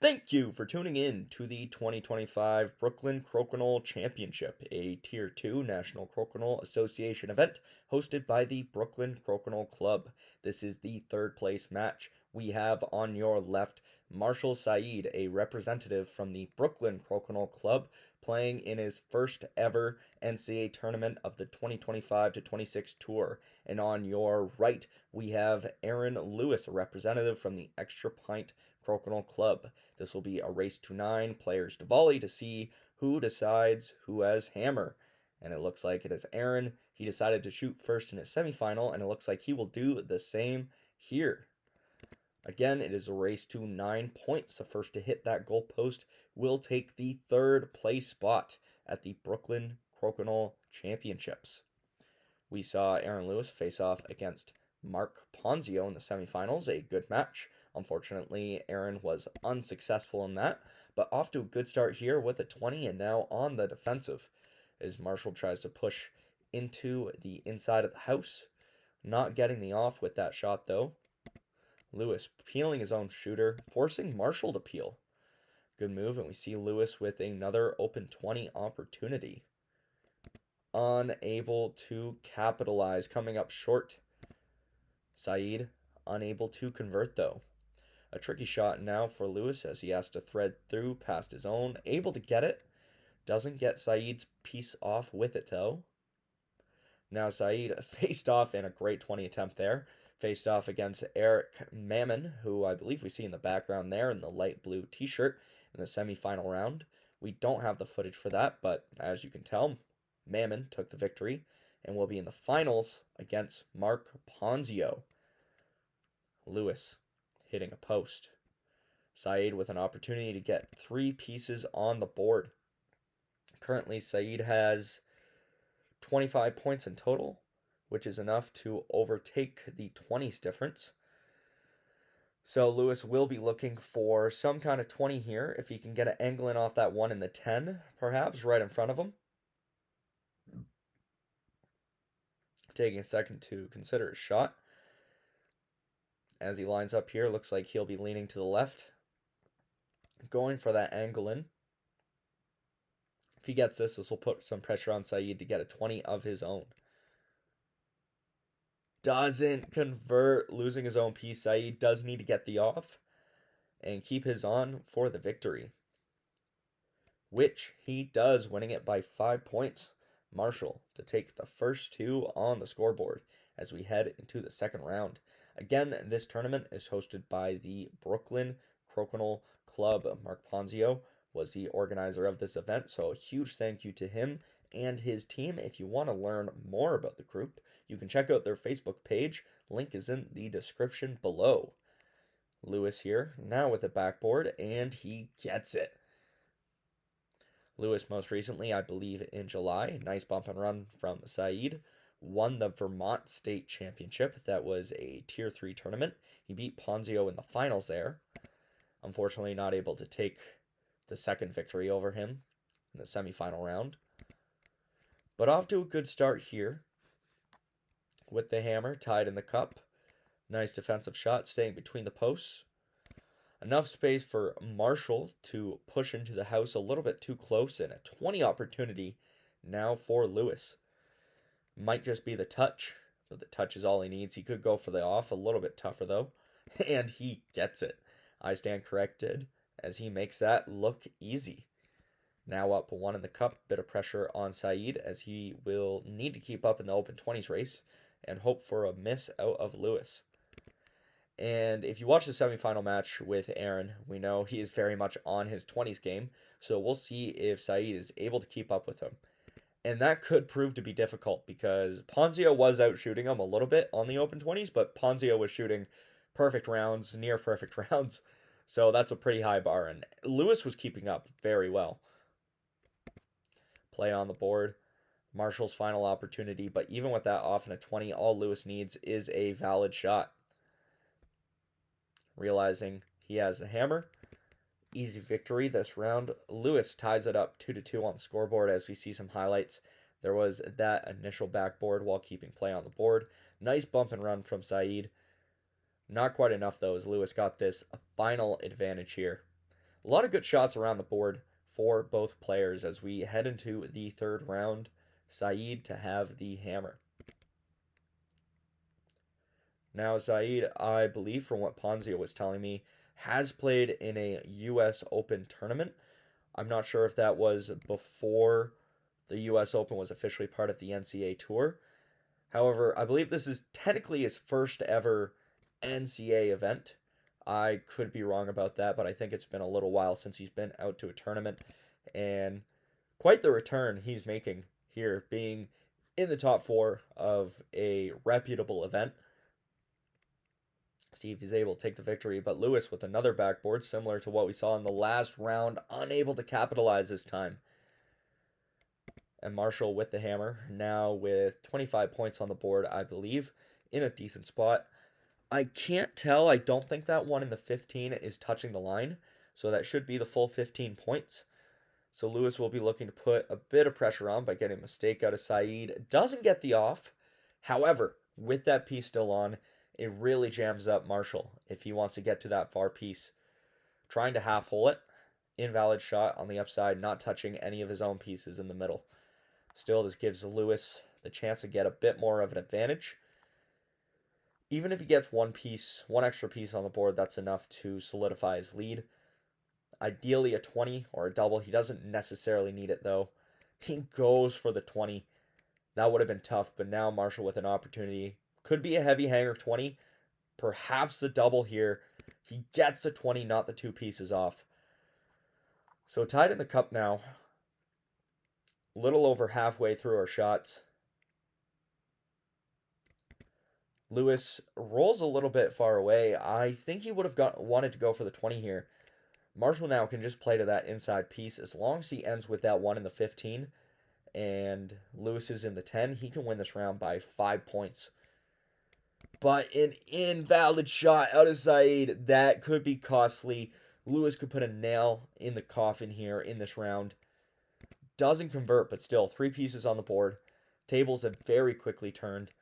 Thank you for tuning in to the 2025 Brooklyn Crokinole Championship, a Tier 2 National Crokinole Association event hosted by the Brooklyn Crokinole Club. This is the third place match. We have on your left Marshall Seid, a representative from the Brooklyn Crokinole Club, playing in his first ever NCAA tournament of the 2025-26 tour. And on your right, we have Ehren Lewis, a representative from the Extra Pint Crokinole Club. This will be a race to 9 players to volley to see who decides who has hammer. And it looks like it is Ehren. He decided to shoot first in his semifinal, and it looks like he will do the same here. Again, it is a race to 9 points. The first to hit that goalpost will take the third place spot at the Brooklyn Crokinole Championships. We saw Ehren Lewis face off against Mark Ponzio in the semifinals, a good match. Unfortunately, Ehren was unsuccessful in that, but off to a good start here with a 20 and now on the defensive as Marshall tries to push into the inside of the house. Not getting the off with that shot though. Lewis peeling his own shooter, forcing Marshall to peel. Good move, and we see Lewis with another open 20 opportunity. Unable to capitalize, coming up short. Seid unable to convert though. A tricky shot now for Lewis as he has to thread through past his own. Able to get it. Doesn't get Seid's piece off with it though. Now Seid faced off in a great 20 attempt there. Faced off against Eric Mammon, who I believe we see in the background there in the light blue t-shirt in the semifinal round. We don't have the footage for that, but as you can tell, Mammon took the victory and will be in the finals against Mark Ponzio. Lewis hitting a post. Seid with an opportunity to get 3 pieces on the board. Currently, Seid has 25 points in total, which is enough to overtake the 20s difference. So Lewis will be looking for some kind of 20 here. If he can get an angle in off that 1 in the 10, perhaps, right in front of him. Taking a second to consider his shot. As he lines up here, looks like he'll be leaning to the left. Going for that angle in. If he gets this will put some pressure on Seid to get a 20 of his own. Doesn't convert, losing his own piece. Seid does need to get the off and keep his on for the victory, which he does, winning it by 5 points. Marshall to take the first 2 on the scoreboard as we head into the second round. Again, this tournament is hosted by the Brooklyn Crokinole Club. Mark Ponzio was the organizer of this event, so a huge thank you to him and his team. If you want to learn more about the group, you can check out their Facebook page. Link is in the description below. Lewis here, now with a backboard, and he gets it. Lewis most recently, I believe in July, nice bump and run from Seid, won the Vermont State Championship. That was a Tier 3 tournament. He beat Ponzio in the finals there. Unfortunately, not able to take the second victory over him in the semifinal round. But off to a good start here with the hammer tied in the cup. Nice defensive shot, staying between the posts. Enough space for Marshall to push into the house a little bit too close, and a 20 opportunity now for Lewis. Might just be the touch, but the touch is all he needs. He could go for the off, a little bit tougher though, and he gets it. I stand corrected as he makes that look easy. Now up 1 in the cup, bit of pressure on Seid as he will need to keep up in the open 20s race and hope for a miss out of Lewis. And if you watch the semifinal match with Ehren, we know he is very much on his 20s game, so we'll see if Seid is able to keep up with him. And that could prove to be difficult because Ponzio was out shooting him a little bit on the open 20s, but Ponzio was shooting perfect rounds, near perfect rounds, so that's a pretty high bar, and Lewis was keeping up very well. Play on the board. Marshall's final opportunity, but even with that off in a 20, all Lewis needs is a valid shot. Realizing he has the hammer. Easy victory this round. Lewis ties it up 2-2 on the scoreboard as we see some highlights. There was that initial backboard while keeping play on the board. Nice bump and run from Seid. Not quite enough though as Lewis got this final advantage here. A lot of good shots around the board for both players as we head into the third round. Seid to have the hammer. Now, Seid, I believe from what Ponzio was telling me, has played in a U.S. Open tournament. I'm not sure if that was before the U.S. Open was officially part of the NCAA Tour. However, I believe this is technically his first ever NCAA event. I could be wrong about that, but I think it's been a little while since he's been out to a tournament. And quite the return he's making here, being in the top four of a reputable event. See if he's able to take the victory. But Lewis with another backboard, similar to what we saw in the last round, unable to capitalize this time. And Marshall with the hammer, now with 25 points on the board, I believe, in a decent spot. I can't tell. I don't think that one in the 15 is touching the line, so that should be the full 15 points. So Lewis will be looking to put a bit of pressure on by getting a mistake out of Seid. Doesn't get the off. However, with that piece still on, it really jams up Marshall if he wants to get to that far piece. Trying to half hole it. Invalid shot on the upside, not touching any of his own pieces in the middle. Still, this gives Lewis the chance to get a bit more of an advantage. Even if he gets one extra piece on the board, that's enough to solidify his lead. Ideally a 20 or a double. He doesn't necessarily need it though. He goes for the 20. That would have been tough, but now Marshall with an opportunity. Could be a heavy hanger 20. Perhaps the double here. He gets the 20, not the two pieces off. So tied in the cup now. Little over halfway through our shots. Lewis rolls a little bit far away. I think he would have wanted to go for the 20 here. Marshall now can just play to that inside piece. As long as he ends with that 1 in the 15 and Lewis is in the 10, he can win this round by 5 points. But an invalid shot out of Seid, that could be costly. Lewis could put a nail in the coffin here in this round. Doesn't convert, but still, 3 pieces on the board. Tables have very quickly turned.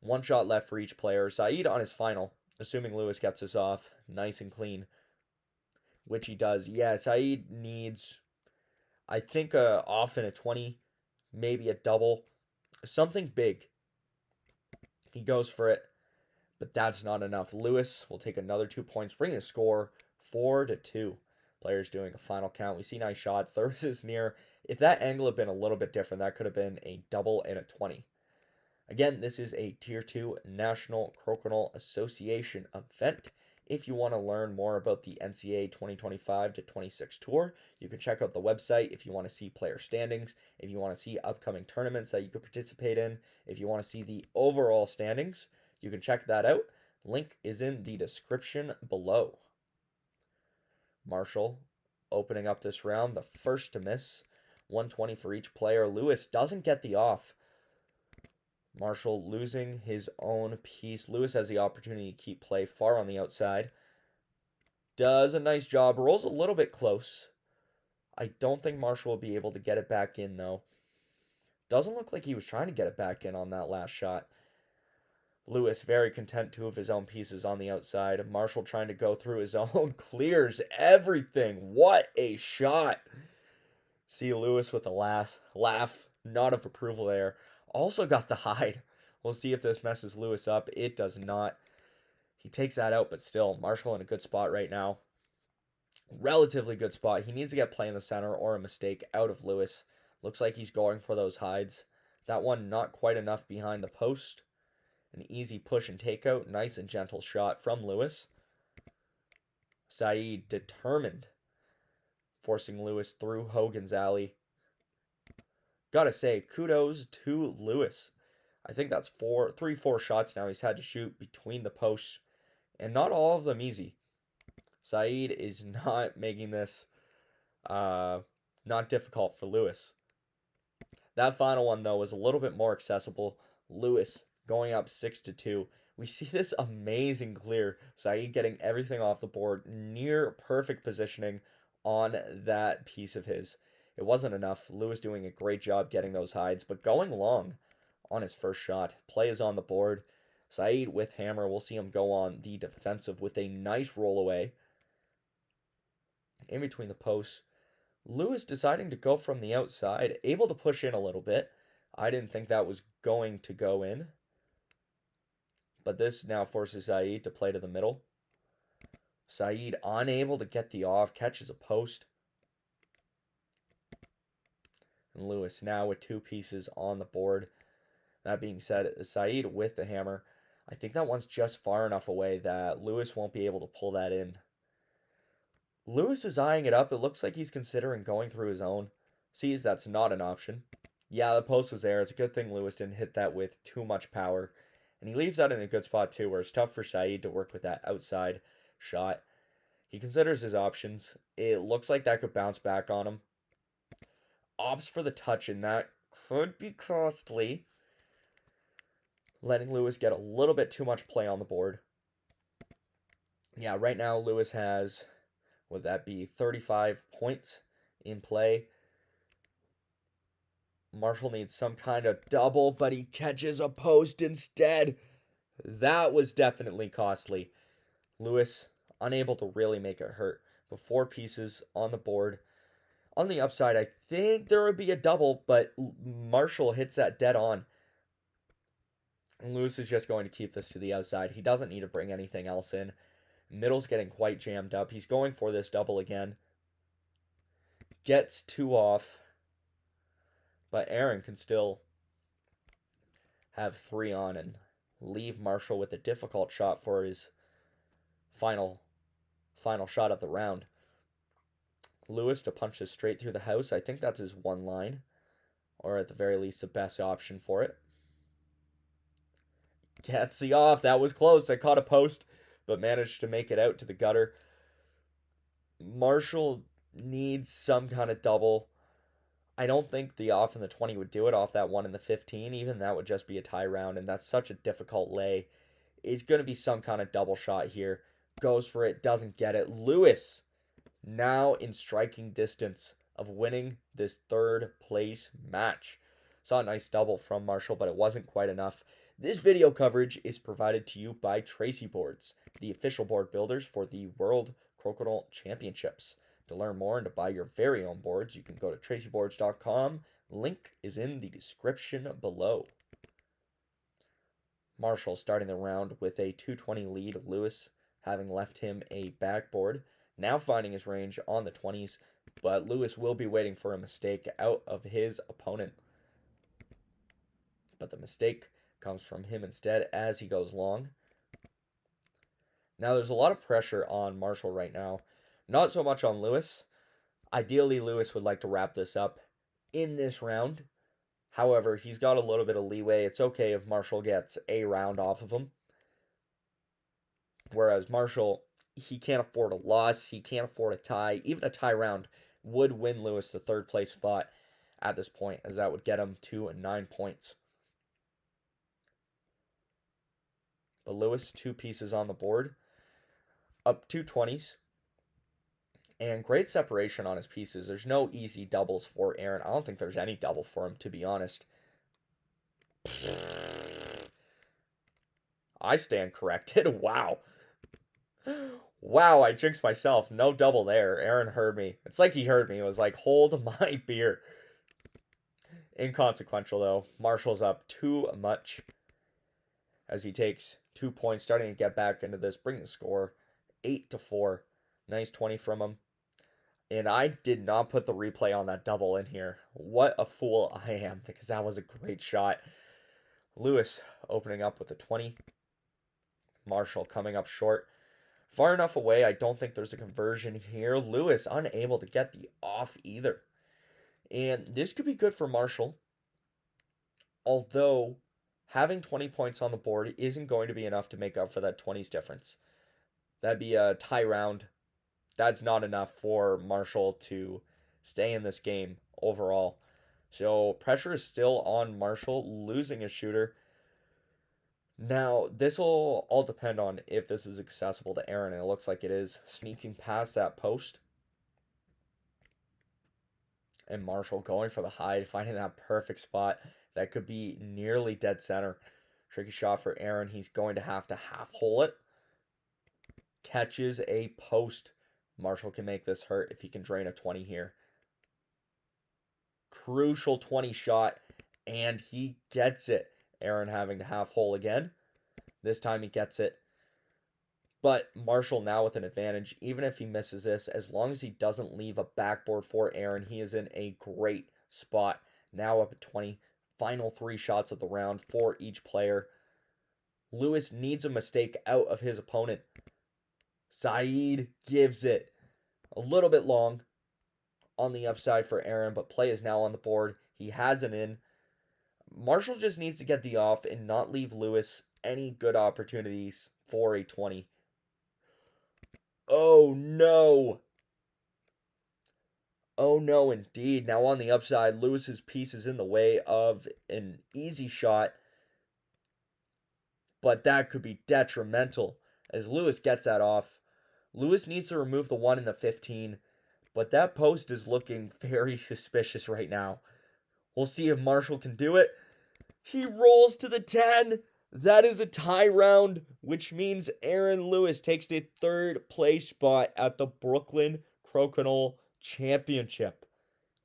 1 shot left for each player. Seid on his final, assuming Lewis gets this off nice and clean, which he does. Yeah, Seid needs, I think, off in a 20, maybe a double, something big. He goes for it, but that's not enough. Lewis will take another 2 points, bring the score 4-2. Players doing a final count. We see nice shots. Lewis is near. If that angle had been a little bit different, that could have been a double and a 20. Again, this is a Tier 2 National Crokinole Association event. If you want to learn more about the NCAA 2025-26 tour, you can check out the website if you want to see player standings, if you want to see upcoming tournaments that you could participate in, if you want to see the overall standings, you can check that out. Link is in the description below. Marshall opening up this round, the first to miss. 120 for each player. Lewis doesn't get the off. Marshall losing his own piece. Lewis has the opportunity to keep play far on the outside. Does a nice job. Rolls a little bit close. I don't think Marshall will be able to get it back in, though. Doesn't look like he was trying to get it back in on that last shot. Lewis very content, 2 of his own pieces on the outside. Marshall trying to go through his own. Clears everything. What a shot. See Lewis with a laugh. Not of approval there. Also got the hide. We'll see if this messes Lewis up. It does not. He takes that out, but still, Marshall in a good spot right now. Relatively good spot. He needs to get play in the center or a mistake out of Lewis. Looks like he's going for those hides. That one not quite enough behind the post. An easy push and takeout. Nice and gentle shot from Lewis. Seid determined. Forcing Lewis through Hogan's alley. Gotta say, kudos to Lewis. I think that's 4 shots now he's had to shoot between the posts, and not all of them easy. Seid is not making this not difficult for Lewis. That final one, though, was a little bit more accessible. Lewis going up 6-2. We see this amazing clear. Seid getting everything off the board, near perfect positioning on that piece of his. It wasn't enough. Lewis doing a great job getting those hides, but going long on his first shot. Play is on the board. Seid with hammer. We'll see him go on the defensive with a nice roll away. in between the posts. Lewis deciding to go from the outside, able to push in a little bit. I didn't think that was going to go in. But this now forces Seid to play to the middle. Seid unable to get the off, catches a post. And Lewis now with 2 pieces on the board. That being said, Seid with the hammer. I think that one's just far enough away that Lewis won't be able to pull that in. Lewis is eyeing it up. It looks like he's considering going through his own. Sees that's not an option. Yeah, the post was there. It's a good thing Lewis didn't hit that with too much power. And he leaves that in a good spot too, where it's tough for Seid to work with that outside shot. He considers his options. It looks like that could bounce back on him. Opts for the touch, and that could be costly. Letting Lewis get a little bit too much play on the board. Yeah, right now Lewis has, would that be 35 points in play? Marshall needs some kind of double, but he catches a post instead. That was definitely costly. Lewis unable to really make it hurt. But 4 pieces on the board. On the upside, I think there would be a double, but Marshall hits that dead on. And Lewis is just going to keep this to the outside. He doesn't need to bring anything else in. Middle's getting quite jammed up. He's going for this double again. Gets 2 off. But Ehren can still have 3 on and leave Marshall with a difficult shot for his final shot of the round. Lewis to punch this straight through the house. I think that's his one line. Or at the very least, the best option for it. Gets the off. That was close. I caught a post, but managed to make it out to the gutter. Marshall needs some kind of double. I don't think the off in the 20 would do it off that one in the 15. Even that would just be a tie round, and that's such a difficult lay. It's going to be some kind of double shot here. Goes for it, doesn't get it. Lewis now in striking distance of winning this 3rd place match. Saw a nice double from Marshall, but it wasn't quite enough. This video coverage is provided to you by Tracey Boards, the official board builders for the World Crokinole Championships. To learn more and to buy your very own boards, you can go to traceyboards.com. Link is in the description below. Marshall starting the round with a 220 lead. Lewis having left him a backboard. Now finding his range on the 20s, but Lewis will be waiting for a mistake out of his opponent. But the mistake comes from him instead as he goes long. Now there's a lot of pressure on Marshall right now. Not so much on Lewis. Ideally, Lewis would like to wrap this up in this round. However, he's got a little bit of leeway. It's okay if Marshall gets a round off of him. Whereas Marshall, he can't afford a loss. He can't afford a tie. Even a tie round would win Lewis the 3rd place spot at this point, as that would get him to 9 points. But Lewis, 2 pieces on the board. Up 2 20s. And great separation on his pieces. There's no easy doubles for Ehren. I don't think there's any double for him, to be honest. I stand corrected. Wow. Wow, I jinxed myself. No double there. Ehren heard me. It's like he heard me. It was like, hold my beer. Inconsequential, though. Marshall's up too much as he takes 2 points, starting to get back into this, bring the score 8-4. Nice 20 from him. And I did not put the replay on that double in here. What a fool I am, because that was a great shot. Lewis opening up with a 20. Marshall coming up short. Far enough away, I don't think there's a conversion here. Lewis unable to get the off either. And this could be good for Marshall. Although, having 20 points on the board isn't going to be enough to make up for that 20s difference. That'd be a tie round. That's not enough for Marshall to stay in this game overall. So pressure is still on Marshall, losing a shooter. Now, this will all depend on if this is accessible to Ehren, and it looks like it is. Sneaking past that post. And Marshall going for the hide, finding that perfect spot that could be nearly dead center. Tricky shot for Ehren. He's going to have half hole it. Catches a post. Marshall can make this hurt if he can drain a 20 here. Crucial 20 shot, and he gets it. Ehren having to half hole again. This time he gets it. But Marshall now with an advantage, even if he misses this, as long as he doesn't leave a backboard for Ehren, he is in a great spot. Now up at 20. Final 3 shots of the round for each player. Lewis needs a mistake out of his opponent. Seid gives it. A little bit long on the upside for Ehren, but play is now on the board. He has it in. Marshall just needs to get the off and not leave Lewis any good opportunities for a 20. Oh no! Oh no, indeed. Now on the upside, Lewis's piece is in the way of an easy shot, but that could be detrimental as Lewis gets that off. Lewis needs to remove the 1 in the 15, but that post is looking very suspicious right now. We'll see if Marshall can do it. He rolls to the 10. That is a tie round, which means Ehren Lewis takes the 3rd place spot at the Brooklyn Crokinole Championship.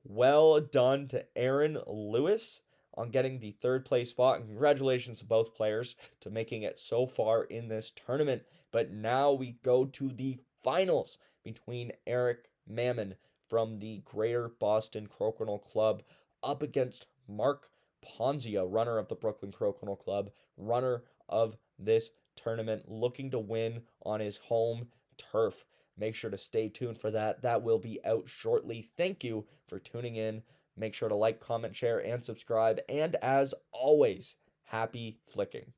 Well done to Ehren Lewis on getting the 3rd place spot, and congratulations to both players to making it so far in this tournament. But now we go to the finals between Eric Mammon from the Greater Boston Crokinole Club up against Mark Ponzio, runner of the Brooklyn Crokinole Club, runner of this tournament, looking to win on his home turf. Make sure to stay tuned for that. That will be out shortly. Thank you for tuning in. Make sure to like, comment, share, and subscribe. And as always, happy flicking.